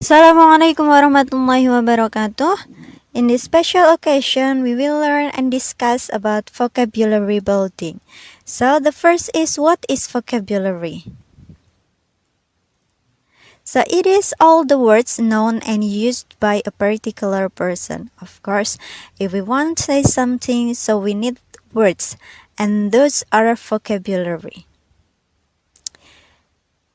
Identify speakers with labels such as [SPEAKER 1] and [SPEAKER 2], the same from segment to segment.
[SPEAKER 1] Assalamualaikum warahmatullahi wabarakatuh. In this special occasion, we will learn and discuss about vocabulary building. So the first is, what is vocabulary? So it is all the words known and used by a particular person. Of course, if we want to say something, so we need words, and those are vocabulary.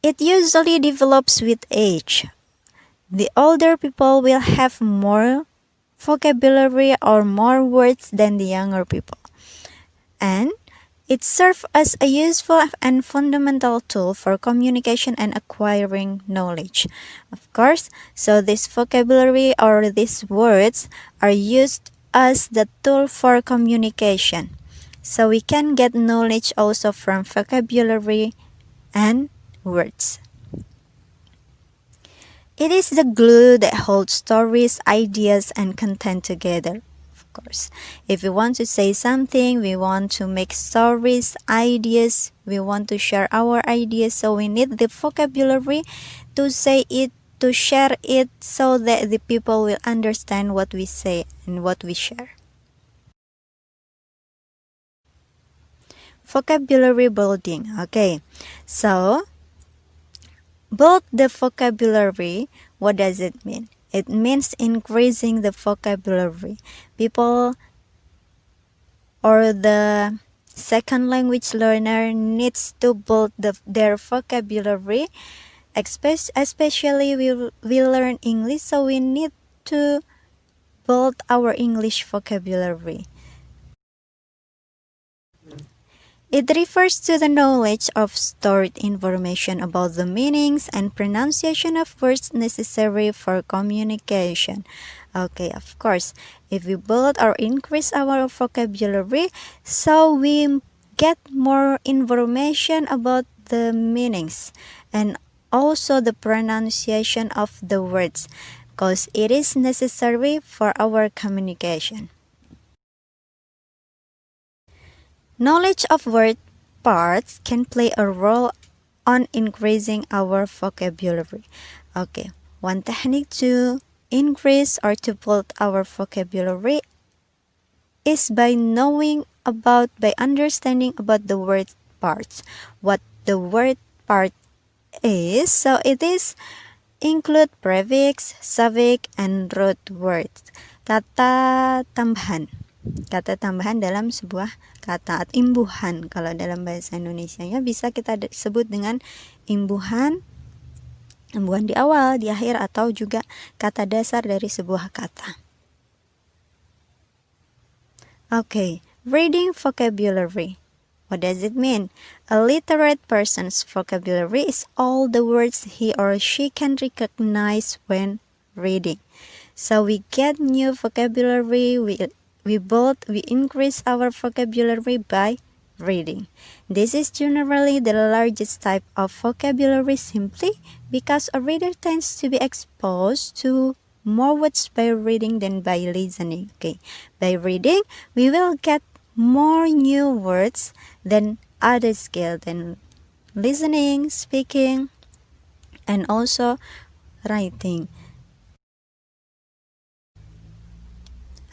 [SPEAKER 1] It usually develops with age. The older people will have more vocabulary or more words than the younger people. And it serves as a useful and fundamental tool for communication and acquiring knowledge. Of course, so this vocabulary or these words are used as the tool for communication. So we can get knowledge also from vocabulary and words. It is the glue that holds stories, ideas, and content together. Of course, if we want to say something, we want to make stories, ideas, we want to share our ideas, so we need the vocabulary to say it, to share it, so that the people will understand what we say and what we share. Vocabulary building. Okay, so build the vocabulary. What does it mean? It means increasing the vocabulary. People or the second language learner needs to build their vocabulary. Especially we learn English, so we need to build our English vocabulary. It refers to the knowledge of stored information about the meanings and pronunciation of words necessary for communication. Okay, of course, if we build or increase our vocabulary, so we get more information about the meanings and also the pronunciation of the words, because it is necessary for our communication. Knowledge of word parts can play a role on increasing our vocabulary. Okay, one technique to increase or to build our vocabulary is by understanding about the word parts. What the word part is, so it is include prefix, suffix, and root words. Kata tambahan dalam sebuah kata, atau imbuhan kalau dalam bahasa Indonesianya bisa kita sebut dengan imbuhan di awal, di akhir, atau juga kata dasar dari sebuah kata. Okay, reading vocabulary. What does it mean? A literate person's vocabulary is all the words he or she can recognize when reading. So we get new vocabulary, we increase our vocabulary by reading. This is generally the largest type of vocabulary simply because a reader tends to be exposed to more words by reading than by listening. Okay, by reading, we will get more new words than other skills than listening, speaking, and also writing.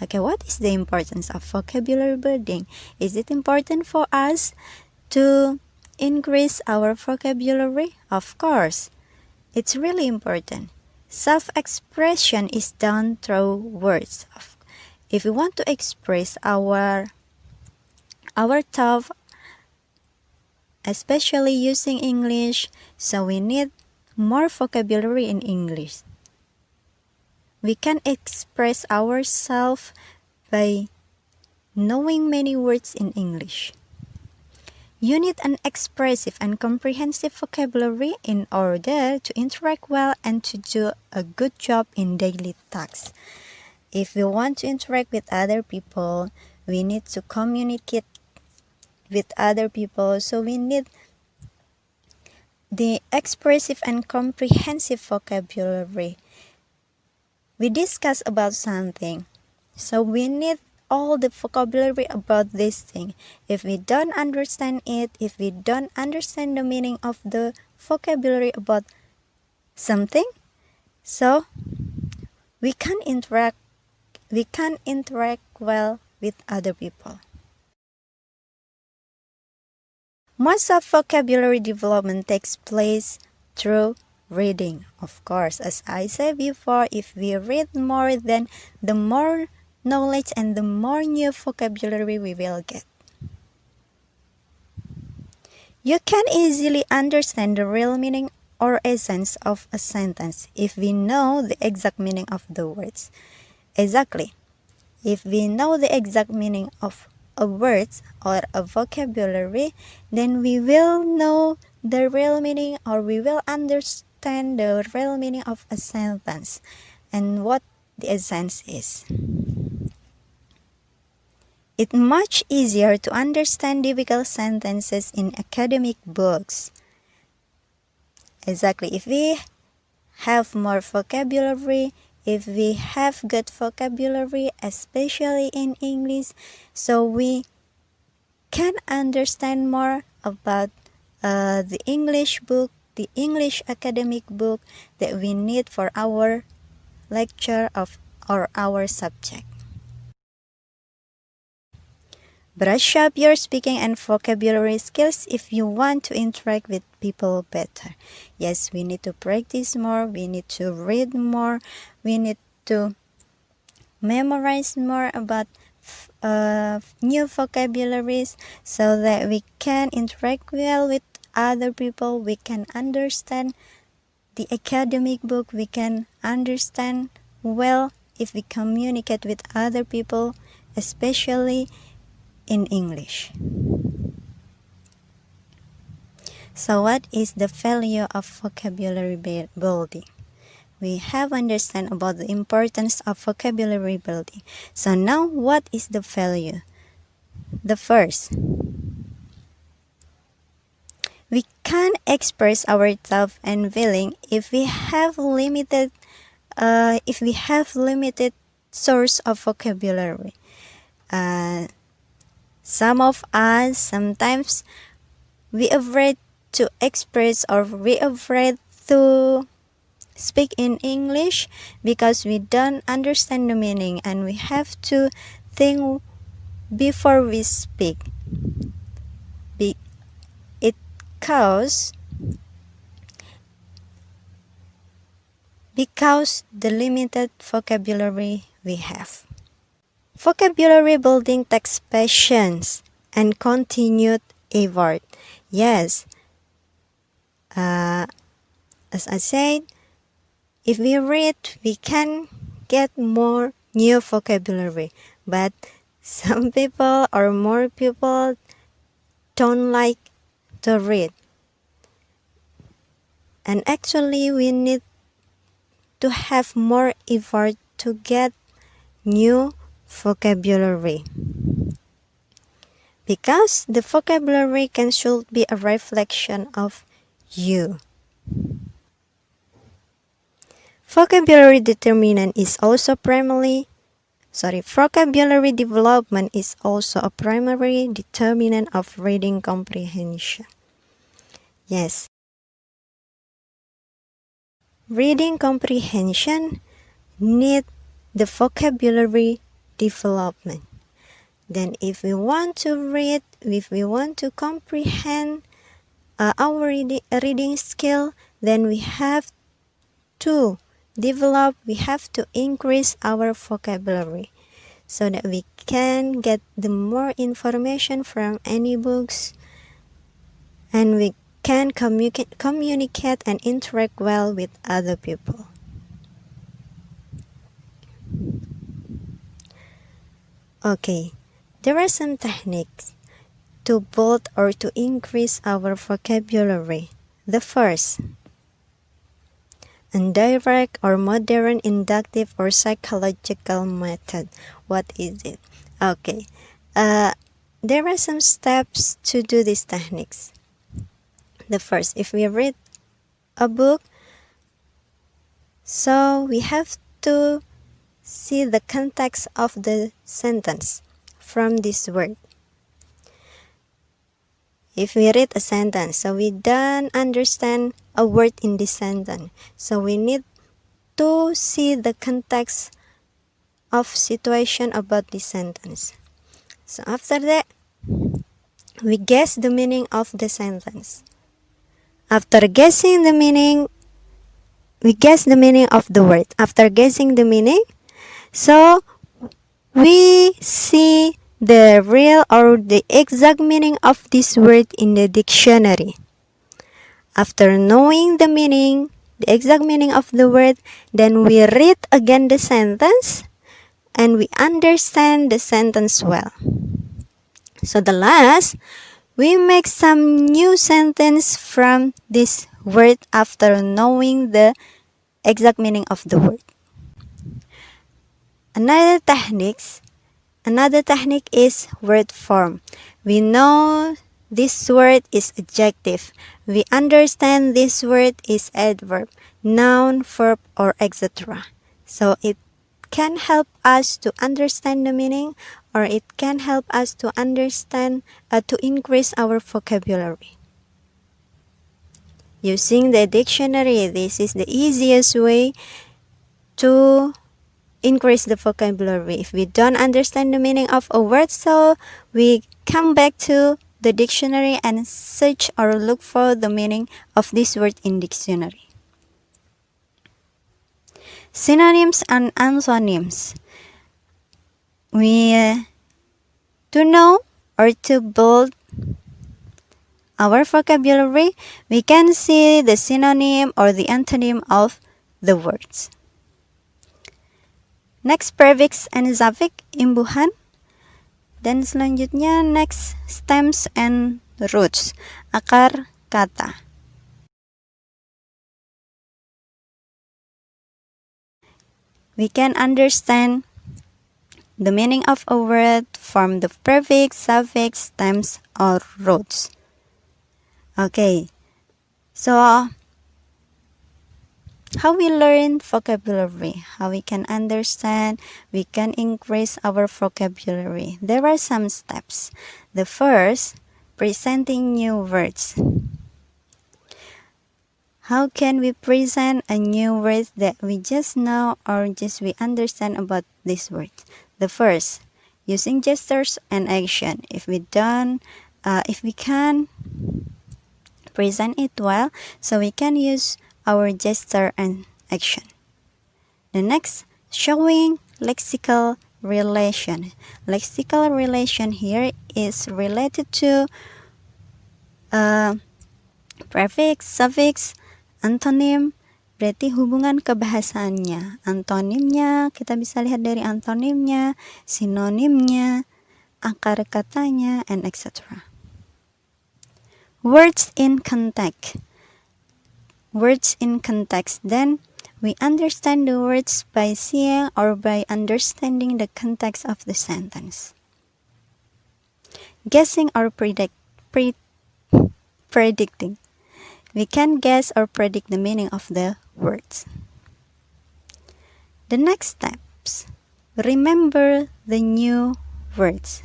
[SPEAKER 1] Okay, what is the importance of vocabulary building? Is it important for us to increase our vocabulary? Of course, it's really important. Self-expression is done through words. If we want to express our thought, especially using English, so we need more vocabulary in English. We can express ourselves by knowing many words in English. You need an expressive and comprehensive vocabulary in order to interact well and to do a good job in daily tasks. If we want to interact with other people, we need to communicate with other people, so we need the expressive and comprehensive vocabulary. We discuss about something, so we need all the vocabulary about this thing. If we don't understand it, if we don't understand the meaning of the vocabulary about something, So we can interact well with other people. Most of vocabulary development takes place through reading. Of course, as I said before, if we read more, then the more knowledge and the more new vocabulary we will get. You can easily understand the real meaning or essence of a sentence if we know the exact meaning of the words. Exactly. If we know the exact meaning of a word or a vocabulary, then we will know the real meaning, or we will understand the real meaning of a sentence and what the essence is. It's much easier to understand difficult sentences in academic books. Exactly. If we have more vocabulary, if we have good vocabulary, especially in English, so we can understand more about the English book, the English academic book that we need for our lecture of or our subject. Brush up your speaking and vocabulary skills if you want to interact with people better. Yes, we need to practice more, we need to read more, we need to memorize more about new vocabularies so that we can interact well with other people, we can understand the academic book, we can understand well if we communicate with other people, especially in English. So what is the value of vocabulary building? We have understand about the importance of vocabulary building. So now what is the value? The first, we can express our thought and feeling if we have limited source of vocabulary. Some of us sometimes we afraid to express, or we afraid to speak in English because we don't understand the meaning, and we have to think before we speak. Because the limited vocabulary we have. Vocabulary building takes patience and continued effort. Yes, as I said, if we read, we can get more new vocabulary. But some people or more people don't like to read. And actually, we need to have more effort to get new vocabulary. Because the vocabulary should be a reflection of you. Vocabulary determinant is also vocabulary development is also a primary determinant of reading comprehension. Yes. Reading comprehension need the vocabulary development. Then if we want to read, if we want to comprehend our reading skill, then we have to increase our vocabulary so that we can get the more information from any books, and we can communicate and interact well with other people. Okay, there are some techniques to build or to increase our vocabulary. The first, indirect or modern inductive or psychological method. What is it? Okay, there are some steps to do these techniques. The first, if we read a book, so we have to see the context of the sentence from this word. If we read a sentence, so we don't understand a word in this sentence, so we need to see the context of situation about this sentence. So after that, we guess the meaning of the sentence. After guessing the meaning, we guess the meaning of the word. After guessing the meaning, so we see the real or the exact meaning of this word in the dictionary. After knowing the meaning, the exact meaning of the word, then we read again the sentence and we understand the sentence well. So the last, we make some new sentence from this word after knowing the exact meaning of the word. Another technique is word form. We know this word is adjective. We understand this word is adverb, noun, verb, or etc. So it can help us to understand the meaning, or it can help us to understand, to increase our vocabulary. Using the dictionary, this is the easiest way to increase the vocabulary. If we don't understand the meaning of a word, so we come back to the dictionary and search or look for the meaning of this word in dictionary. Synonyms and antonyms. To know or to build our vocabulary, we can see the synonym or the antonym of the words. Next, prefix and suffix, imbuhan. Dan selanjutnya next, stems and roots, akar kata. We can understand the meaning of a word from the prefix, suffix, stems, or roots. Okay, so how we learn vocabulary, how we can understand, we can increase our vocabulary. There are some steps. The first, presenting new words. How can we present a new word that we just know or just we understand about this word? The first, using gestures and action. If we can present it well, so we can use our gesture and action. The next, showing lexical relation. Lexical relation here is related to prefix, suffix, antonim, berarti hubungan kebahasaannya. Antonimnya, kita bisa lihat dari antonimnya, sinonimnya, akar katanya, and etc. Words in context. Words in context. Then we understand the words by seeing or by understanding the context of the sentence. Guessing or predicting. We can guess or predict the meaning of the words. The next steps. Remember the new words.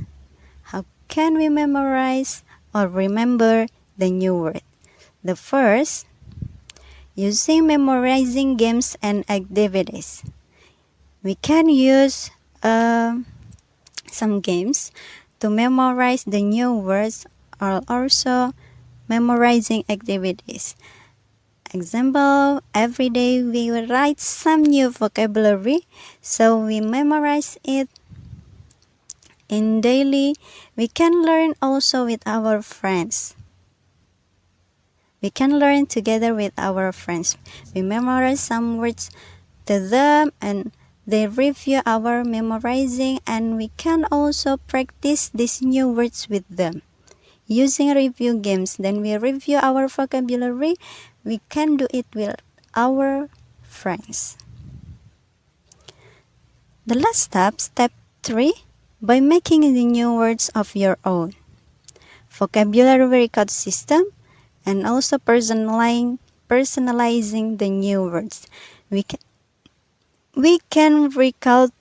[SPEAKER 1] How can we memorize or remember the new word? The first, using memorizing games and activities. We can use some games to memorize the new words or also memorizing activities. Example, every day we will write some new vocabulary, so we memorize it in daily. We can learn also with our friends. We can learn together with our friends. We memorize some words to them and they review our memorizing, and we can also practice these new words with them. Using review games, then we review our vocabulary. We can do it with our friends. The last step, step 3, by making the new words of your own. Vocabulary record system and also personalizing the new words. We can record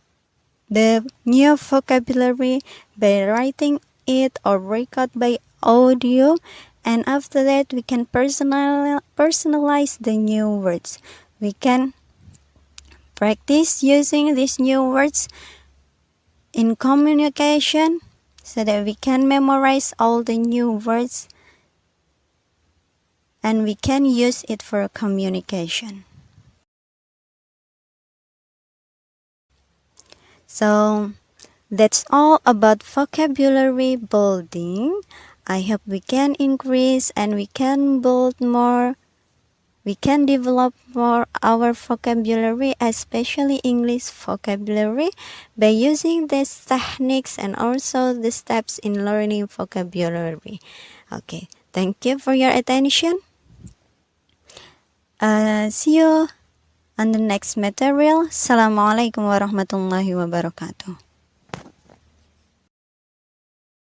[SPEAKER 1] the new vocabulary by writing it or record by audio, and after that we can personalize the new words. We can practice using these new words in communication so that we can memorize all the new words and we can use it for communication. So that's all about vocabulary building. I hope we can increase and we can build more. We can develop more our vocabulary, especially English vocabulary, by using these techniques and also the steps in learning vocabulary. Okay, thank you for your attention. See you on the next material. Assalamualaikum warahmatullahi wabarakatuh.